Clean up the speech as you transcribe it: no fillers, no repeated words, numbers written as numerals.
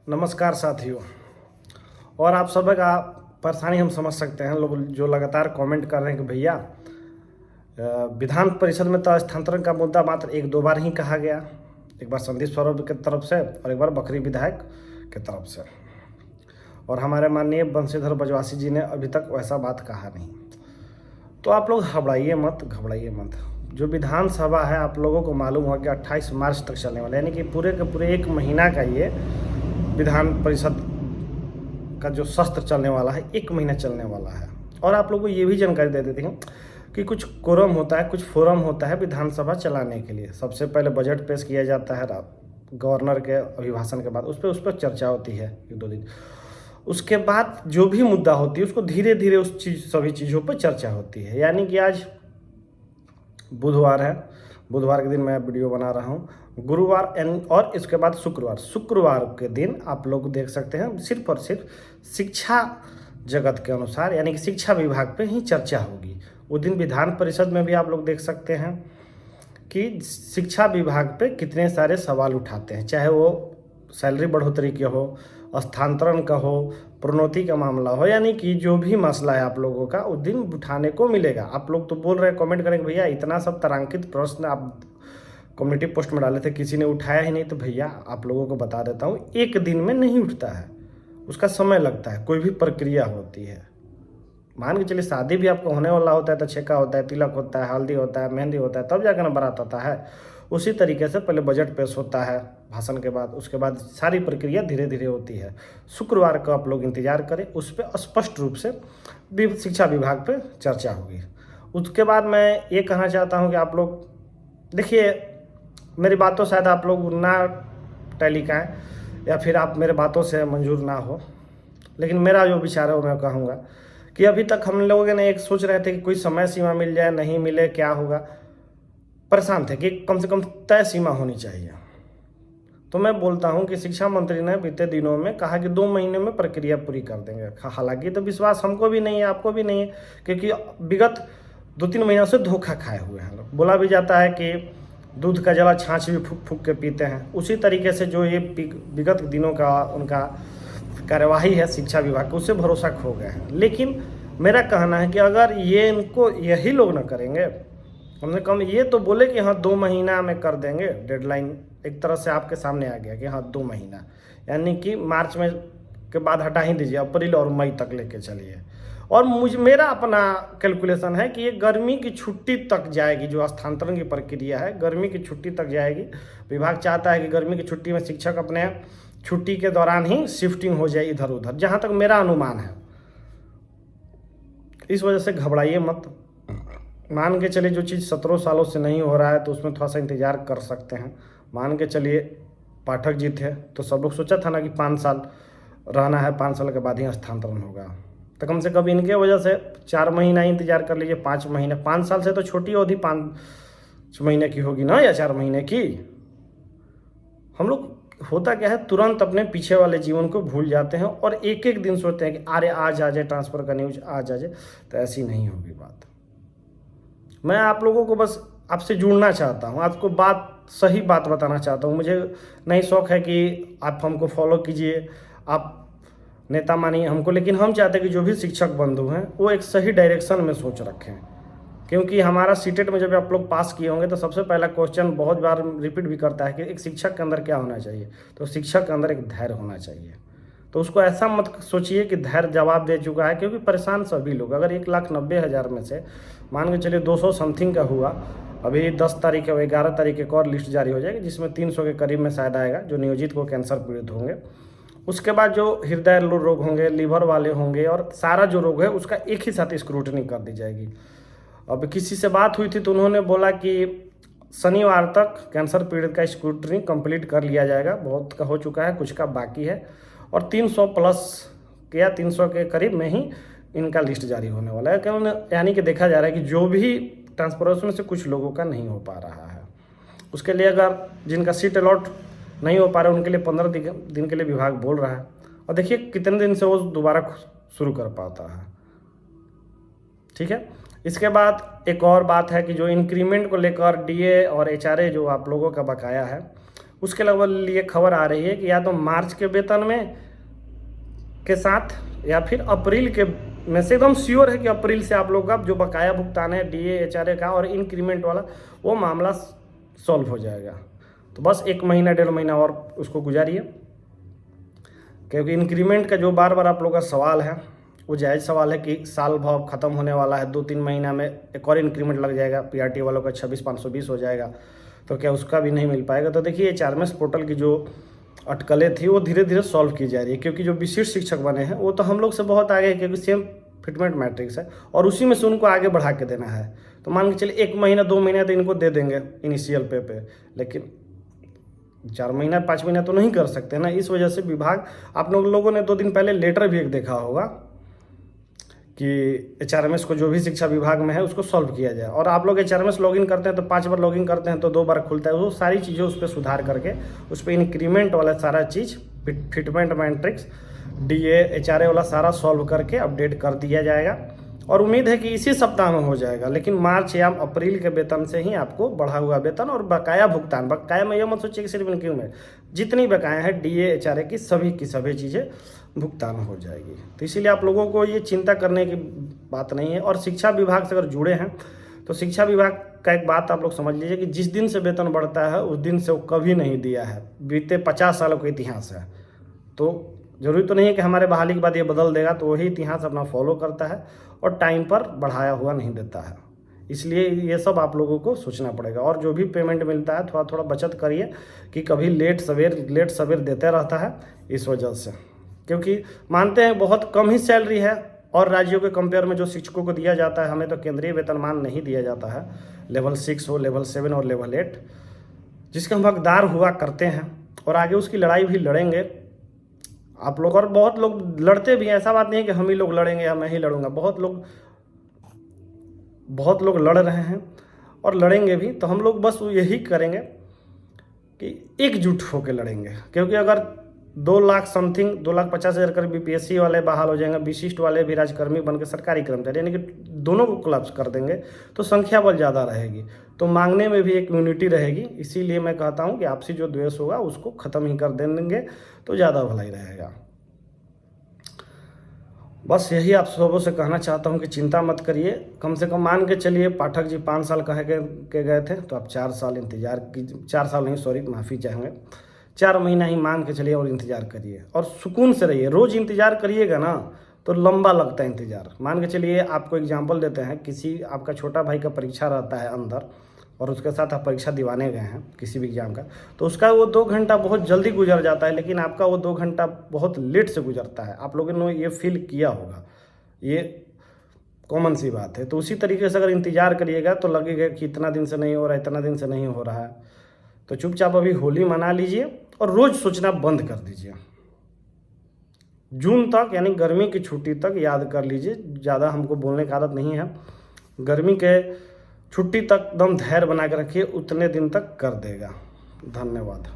नमस्कार साथियों। और आप सब का परेशानी हम समझ सकते हैं। लोग जो लगातार कमेंट कर रहे हैं कि भैया विधान परिषद में तो स्थानांतरण का मुद्दा मात्र एक दो बार ही कहा गया, एक बार संदीप सौरभ की तरफ से और एक बार बखरी विधायक की तरफ से, और हमारे माननीय बंशीधर बजवासी जी ने अभी तक वैसा बात कहा नहीं। तो आप लोग घबराइए मत। जो विधानसभा है आप लोगों को मालूम होगा कि 28 मार्च तक चलने वाला है, यानी कि पूरे के पूरे एक महीना का ये विधान परिषद का जो सत्र चलने वाला है, एक महीना चलने वाला है। और आप लोगों को ये भी जानकारी दे देते हैं कि कुछ कोरम होता है, कुछ फोरम होता है विधानसभा चलाने के लिए। सबसे पहले बजट पेश किया जाता है गवर्नर के अभिभाषण के बाद, उस पर चर्चा होती है एक दो दिन। उसके बाद जो भी मुद्दा होती है उसको धीरे धीरे सभी चीज़ों पर चर्चा होती है। यानी कि आज बुधवार है, बुधवार के दिन मैं वीडियो बना रहा हूँ। गुरुवार और इसके बाद शुक्रवार के दिन आप लोग देख सकते हैं सिर्फ और सिर्फ शिक्षा जगत के अनुसार, यानी कि शिक्षा विभाग पे ही चर्चा होगी। उस दिन विधान परिषद में भी आप लोग देख सकते हैं कि शिक्षा विभाग पे कितने सारे सवाल उठाते हैं, चाहे वो सैलरी बढ़ोतरी के हो, स्थानांतरण का हो, प्रोन्नति का मामला हो, यानी कि जो भी मसला है आप लोगों का उस दिन उठाने को मिलेगा। आप लोग तो बोल रहे हैं, कमेंट करेंगे भैया इतना सब तारांकित प्रश्न आप कम्युनिटी पोस्ट में डाले थे, किसी ने उठाया ही नहीं। तो भैया आप लोगों को बता देता हूँ, एक दिन में नहीं उठता है, उसका समय लगता है, कोई भी प्रक्रिया होती है। मान के चलिए शादी भी आपको होने वाला होता है तो छेका होता है, तिलक होता है, हल्दी होता है, मेहंदी होता है, तब जाकर बारात आता है। उसी तरीके से पहले बजट पेश होता है भाषण के बाद, उसके बाद सारी प्रक्रिया धीरे धीरे होती है। शुक्रवार को आप लोग इंतजार करें, उस पर स्पष्ट रूप से शिक्षा विभाग पे चर्चा होगी। उसके बाद मैं ये कहना चाहता हूँ कि आप लोग देखिए, मेरी बातों शायद आप लोग ना टैली का है या फिर आप मेरे बातों से मंजूर ना हो, लेकिन मेरा जो विचार है वो मैं कहूँगा कि अभी तक हम लोगों ने एक सोच रहे थे कि कोई समय सीमा मिल जाए, नहीं मिले क्या होगा, परेशान थे कि कम से कम तय सीमा होनी चाहिए। तो मैं बोलता हूं कि शिक्षा मंत्री ने बीते दिनों में कहा कि 2 महीने में प्रक्रिया पूरी कर देंगे। हालांकि तो विश्वास हमको भी नहीं है, आपको भी नहीं है, क्योंकि विगत 2-3 महीनों से धोखा खाए हुए हैं लोग। बोला भी जाता है कि दूध का जला छाछ भी फूक फूक के पीते हैं। उसी तरीके से जो ये विगत दिनों का उनका कार्यवाही है शिक्षा विभाग का, उससे भरोसा खो गए हैं। लेकिन मेरा कहना है कि अगर ये इनको यही लोग न करेंगे, कम से कम ये तो बोले कि हाँ 2 महीना में कर देंगे, डेडलाइन एक तरह से आपके सामने आ गया कि हाँ 2 महीना, यानी कि मार्च में के बाद हटा ही दीजिए, अप्रैल और मई तक लेके चलिए। और मेरा अपना कैलकुलेशन है कि ये गर्मी की छुट्टी तक जाएगी। जो स्थानांतरण की प्रक्रिया है गर्मी की छुट्टी तक जाएगी। विभाग चाहता है कि गर्मी की छुट्टी में शिक्षक अपने छुट्टी के दौरान ही शिफ्टिंग हो जाए इधर उधर, जहाँ तक मेरा अनुमान है। इस वजह से घबराइए मत। मान के चलिए जो चीज़ 17 सालों से नहीं हो रहा है तो उसमें थोड़ा सा इंतज़ार कर सकते हैं। मान के चलिए पाठक जी थे तो सब लोग सोचा था ना कि 5 साल रहना है, 5 साल के बाद ही स्थानांतरण होगा। तो कम से कम इनके वजह से 4 महीना ही इंतजार कर लीजिए, 5 महीने। 5 साल से तो छोटी अवधि 5 महीने की होगी ना, या 4 महीने की। हम लोग होता क्या है, तुरंत अपने पीछे वाले जीवन को भूल जाते हैं और एक एक दिन सोचते हैं कि अरे आज आ जाए ट्रांसफ़र का न्यूज, आज आ जाए। तो ऐसी नहीं होगी बात। मैं आप लोगों को बस आपसे जुड़ना चाहता हूँ, आपको सही बात बताना चाहता हूँ। मुझे नहीं शौक है कि आप हमको फॉलो कीजिए, आप नेता मानिए हमको, लेकिन हम चाहते हैं कि जो भी शिक्षक बंधु हैं वो एक सही डायरेक्शन में सोच रखें। क्योंकि हमारा सीटेट में जब आप लोग पास किए होंगे तो सबसे पहला क्वेश्चन बहुत बार रिपीट भी करता है कि एक शिक्षक के अंदर क्या होना चाहिए। तो शिक्षक के अंदर एक धैर्य होना चाहिए। तो उसको ऐसा मत सोचिए कि धैर्य जवाब दे चुका है, क्योंकि परेशान सभी लोग। अगर 1,90,000 में से मान के चलिए 200 समथिंग का हुआ, अभी 10 तारीख या 11 तारीख एक और लिस्ट जारी हो जाएगी जिसमें 300 के करीब में शायद आएगा जो नियोजित को कैंसर पीड़ित होंगे। उसके बाद जो हृदय रोग होंगे, लीवर वाले होंगे, और सारा जो रोग है उसका एक ही साथ स्क्रूटनी कर दी जाएगी। अब किसी से बात हुई थी तो उन्होंने बोला कि शनिवार तक कैंसर पीड़ित का स्क्रूटनी कंप्लीट कर लिया जाएगा। बहुत का हो चुका है, कुछ का बाकी है, और 300 प्लस या 300 के करीब में ही इनका लिस्ट जारी होने वाला है। यानी कि देखा जा रहा है कि जो भी ट्रांसपोर्टेशन में से कुछ लोगों का नहीं हो पा रहा है, उसके लिए अगर जिनका सीट अलॉट नहीं हो पा रहा है उनके लिए 15 दिन के लिए विभाग बोल रहा है। और देखिए कितने दिन से वो दोबारा शुरू कर पाता है। ठीक है। इसके बाद एक और बात है कि जो इंक्रीमेंट को लेकर डीए और एचआरए जो आप लोगों का बकाया है उसके लिए खबर आ रही है कि या तो मार्च के वेतन में के साथ या फिर अप्रैल के में से एकदम श्योर है कि अप्रैल से आप लोग का जो बकाया भुगतान है डीए एचआरए का और इंक्रीमेंट वाला वो मामला सॉल्व हो जाएगा। तो बस 1 महीना 1.5 महीना और उसको गुजारिए, क्योंकि इंक्रीमेंट का जो बार बार आप लोग का सवाल है वो जायज़ सवाल है कि साल भाव ख़त्म होने वाला है, 2-3 महीना में एक और इंक्रीमेंट लग जाएगा, पीआरटी वालों का 26,520 हो जाएगा, तो क्या उसका भी नहीं मिल पाएगा। तो देखिए एचआरएमएस पोर्टल की जो अटकलें थी वो धीरे धीरे सॉल्व की जा रही है, क्योंकि जो विशिष्ट शिक्षक बने हैं वो तो हम लोग से बहुत आगे है, क्योंकि सेम फिटमेंट मैट्रिक्स है और उसी में से उनको आगे बढ़ा के देना है। तो मान के चलिए 1 महीना 2 महीना तो इनको दे देंगे इनिशियल पे, लेकिन 4 महीना 5 महीना तो नहीं कर सकते ना। इस वजह से विभाग, आप लोगों ने 2 दिन पहले लेटर भी एक देखा होगा कि एचआरएमएस को जो भी शिक्षा विभाग में है उसको सॉल्व किया जाए। और आप लोग एचआरएमएस लॉगिन करते हैं तो 5 बार लॉगिन करते हैं तो 2 बार खुलता है, वो सारी चीज़ें उस पर सुधार करके उस पर इंक्रीमेंट वाला सारा चीज़, फिटमेंट मैट्रिक्स, डीए एचआरए वाला सारा सॉल्व करके अपडेट कर दिया जाएगा। और उम्मीद है कि इसी सप्ताह में हो जाएगा, लेकिन मार्च या अप्रैल के वेतन से ही आपको बढ़ा हुआ वेतन और बकाया भुगतान, बकाया में यह मत सोचिए कि सिर्फ इंक्रीमेंट, जितनी बकाया है डीए एचआरए की सभी चीज़ें भुगतान हो जाएगी। तो इसीलिए आप लोगों को ये चिंता करने की बात नहीं है। और शिक्षा विभाग से अगर जुड़े हैं तो शिक्षा विभाग का एक बात आप लोग समझ लीजिए कि जिस दिन से वेतन बढ़ता है उस दिन से वो कभी नहीं दिया है, बीते 50 सालों का इतिहास है। तो जरूरी तो नहीं है कि हमारे बहाली के बाद ये बदल देगा, तो वही इतिहास अपना फॉलो करता है और टाइम पर बढ़ाया हुआ नहीं देता है। इसलिए ये सब आप लोगों को सोचना पड़ेगा। और जो भी पेमेंट मिलता है थोड़ा थोड़ा बचत करिए, कि कभी लेट सवेर देते रहता है इस वजह से, क्योंकि मानते हैं बहुत कम ही सैलरी है और राज्यों के कंपेयर में जो शिक्षकों को दिया जाता है, हमें तो केंद्रीय वेतनमान नहीं दिया जाता है, लेवल 6 हो, लेवल 7 और लेवल 8, जिसके हम हकदार हुआ करते हैं और आगे उसकी लड़ाई भी लड़ेंगे आप लोग। और बहुत लोग लड़ते भी हैं, ऐसा बात नहीं है कि हम ही लोग लड़ेंगे या मैं ही लड़ूंगा, बहुत लोग लड़ रहे हैं और लड़ेंगे भी। तो हम लोग बस यही करेंगे कि एकजुट होकर लड़ेंगे, क्योंकि अगर 2 लाख समथिंग 2,50,000 कर बीपीएससी वाले बहाल हो जाएंगे, विशिष्ट वाले भी राजकर्मी बनकर सरकारी कर्मचारी, यानी कि दोनों को कोलैप्स कर देंगे, तो संख्या बल ज़्यादा रहेगी, तो मांगने में भी एक यूनिटी रहेगी। इसीलिए मैं कहता हूं कि आपसी जो द्वेष होगा उसको ख़त्म ही कर देंगे तो ज़्यादा भलाई रहेगा। बस यही आप सबों से कहना चाहता हूं कि चिंता मत करिए, कम से कम मान के चलिए पाठक जी 5 साल कह के गए थे, तो आप 4 साल इंतजार कीजिए, 4 साल नहीं, सॉरी माफ़ी चाहेंगे, 4 महीना ही मान के चलिए और इंतज़ार करिए और सुकून से रहिए। रोज़ इंतज़ार करिएगा ना तो लंबा लगता है इंतज़ार। मान के चलिए आपको एग्जांपल देते हैं, किसी आपका छोटा भाई का परीक्षा रहता है अंदर और उसके साथ आप परीक्षा दिवाने गए हैं किसी भी एग्जाम का, तो उसका वो 2 घंटा बहुत जल्दी गुजर जाता है, लेकिन आपका वो 2 घंटा बहुत लेट से गुजरता है। आप लोगों ने ये फील किया होगा, ये कॉमन सी बात है। तो उसी तरीके से अगर इंतज़ार करिएगा तो लगेगा कि इतना दिन से नहीं हो रहा है, इतना दिन से नहीं हो रहा है, तो चुपचाप अभी होली मना लीजिए और रोज़ सोचना बंद कर दीजिए। जून तक यानी गर्मी की छुट्टी तक याद कर लीजिए, ज़्यादा हमको बोलने की आदत नहीं है, गर्मी के छुट्टी तक दम धैर्य बना के रखिए, उतने दिन तक कर देगा। धन्यवाद।